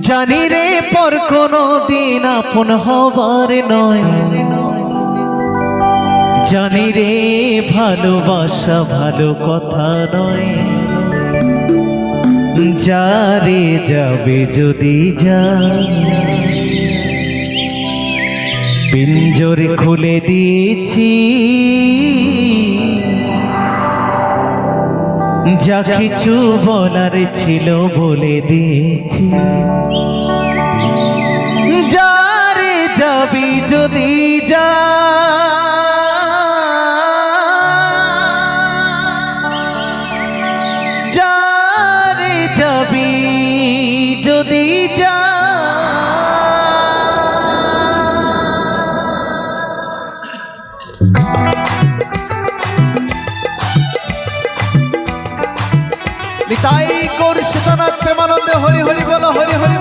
জানি রে পর কোনো দিন আপন হবার নয়, জানি রে ভালোবাসা ভালো কথা নয়। যারে যাবে যদি যা, পিঞ্জর খুলে দিয়েছি, যা কিছু বলার ছিল বলে দিয়েছি। যারে যাবি যদি যা, যারে যাবি যদি যা, নিতাই গৌর সীতানাথ প্রেমানন্দে হরি হরি বলো, হরি হরি।